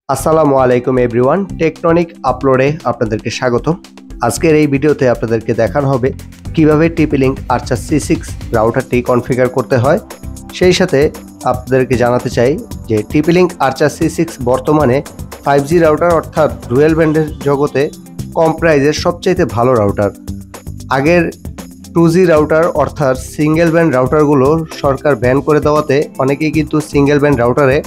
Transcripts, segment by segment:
আসসালামু আলাইকুম everyone, tectonic আপলোডে আপনাদেরকে স্বাগত। আজকের এই ভিডিওতে আপনাদেরকে দেখানো হবে কিভাবে TP-Link আর্চার C6 রাউটারটি কনফিগার করতে হয়। সেই সাথে আপনাদেরকে জানাতে চাই যে TP-Link আর্চার C6 বর্তমানে 5G রাউটার অর্থাৎ ডুয়েল ব্যান্ডের জগতে কম প্রাইজের সবচাইতে ভালো রাউটার। আগের 2G রাউটার অর্থাৎ সিঙ্গেল ব্যান্ড রাউটারগুলো সরকার ব্যান করে দেওয়াতে অনেকেই কিন্তু সিঙ্গেল ব্যান্ড রাউটারে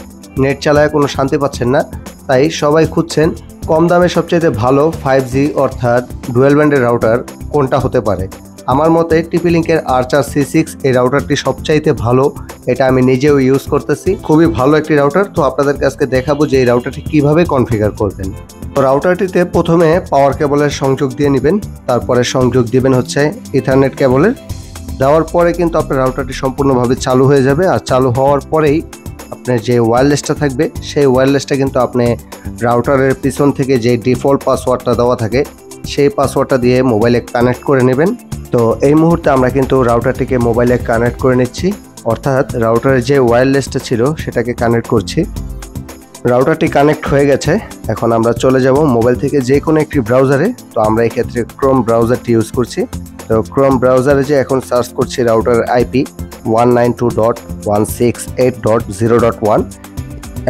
নেট চালায় কোনো শান্তি পাচ্ছেন না। তাই সবাই খুঁজছেন কম দামে সবচেয়ে ভালো 5G অর্থাৎ ডুয়েল ব্যান্ডের রাউটার কোনটা হতে পারে। আমার মতে TP-Link-এর আর্চার C6 এই রাউটারটি সবচাইতে ভালো। এটা আমি নিজেও ইউজ করতেছি, খুবই ভালো একটি রাউটার। তো আপনাদেরকে আজকে দেখাবো যে এই রাউটারটি কিভাবে কনফিগার করবেন। তো রাউটারটিতে প্রথমে পাওয়ার কেবলের সংযোগ দিয়ে নেবেন, তারপরে সংযোগ দিবেন হচ্ছে ইথারনেট কেবলের। দেওয়ার পরে কিন্তু আপনার রাউটারটি সম্পূর্ণভাবে চালু হয়ে যাবে। আর চালু হওয়ার পরেই আপনার যে ওয়্যারলেসটা থাকবে সেই ওয়্যারলেসটা কিন্তু আপনি রাউটারের পিছন থেকে যে ডিফল্ট পাসওয়ার্ডটা দেওয়া থাকে সেই পাসওয়ার্ডটা দিয়ে মোবাইলে কানেক্ট করে নেবেন। তো এই মুহূর্তে আমরা কিন্তু রাউটারটিকে মোবাইলে কানেক্ট করে নিচ্ছি, অর্থাৎ রাউটারের যে ওয়্যারলেসটা ছিল সেটাকে কানেক্ট করছি। রাউটারটি কানেক্ট হয়ে গেছে। এখন আমরা চলে যাব মোবাইল থেকে যে কোনো একটি ব্রাউজারে। তো আমরা এই ক্ষেত্রে ক্রোম ব্রাউজারটি ইউজ করছি। তো ক্রোম ব্রাউজারে যে এখন সার্চ করছি রাউটার IP 192.168.0.1।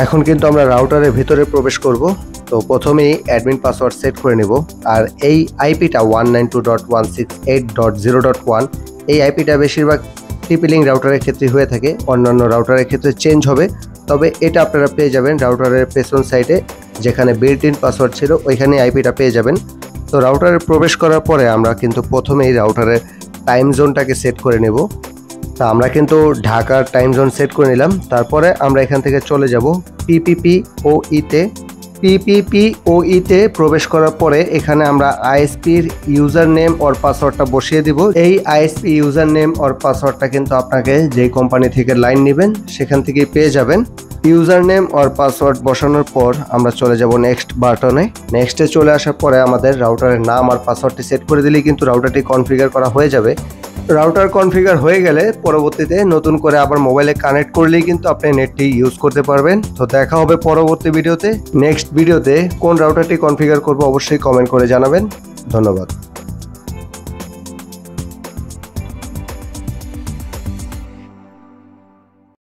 এখন কিন্তু আমরা রাউটারের ভিতরে প্রবেশ করব। তো প্রথমেই অ্যাডমিন পাসওয়ার্ড সেট করে নেব। আর এই আইপিটা 192.168.0.1 এই আইপিটা বেশিরভাগ TP-Link রাউটারের ক্ষেত্রে হয়ে থাকে, অন্যান্য রাউটারের ক্ষেত্রে চেঞ্জ হবে। তবে এটা আপনারা পেয়ে যাবেন রাউটারের পেছন সাইডে, যেখানে বিল্ট ইন পাসওয়ার্ড ছিল ওইখানে আইপিটা পেয়ে যাবেন। তো রাউটারে প্রবেশ করার পরে আমরা কিন্তু প্রথমেই রাউটারের টাইম জোনটাকে সেট করে নেব। তা আমরা কিন্তু ঢাকার টাইম জোন সেট করে নিলাম। তারপরে আমরা এখান থেকে চলে যাব PPPoE-তে। PPPoE-তে প্রবেশ করার পরে এখানে আমরা ISP-র ইউজার নেম অর পাসওয়ার্ডটা বসিয়ে দিব। এই ISP ইউজার নেম অর পাসওয়ার্ডটা কিন্তু আপনাকে যে কোম্পানি থেকে লাইন নেবেন সেখান থেকেই পেয়ে যাবেন। ইউজার নেম অর পাসওয়ার্ড বসানোর পর আমরা চলে যাব নেক্সট বাটনে। নেক্সটে চলে আসার পরে আমাদের রাউটারের নাম আর পাসওয়ার্ডটি সেট করে দিলেই কিন্তু রাউটারটি কনফিগার করা হয়ে যাবে। রাউটার কনফিগার হয়ে গেলে পরবর্তীতে নতুন করে আবার মোবাইলে কানেক্ট করলেই কিন্তু আপনি নেটটি ইউজ করতে পারবেন। তো দেখা হবে পরবর্তী ভিডিওতে। নেক্সট ভিডিওতে কোন রাউটারটি কনফিগার করব অবশ্যই কমেন্ট করে জানাবেন। ধন্যবাদ।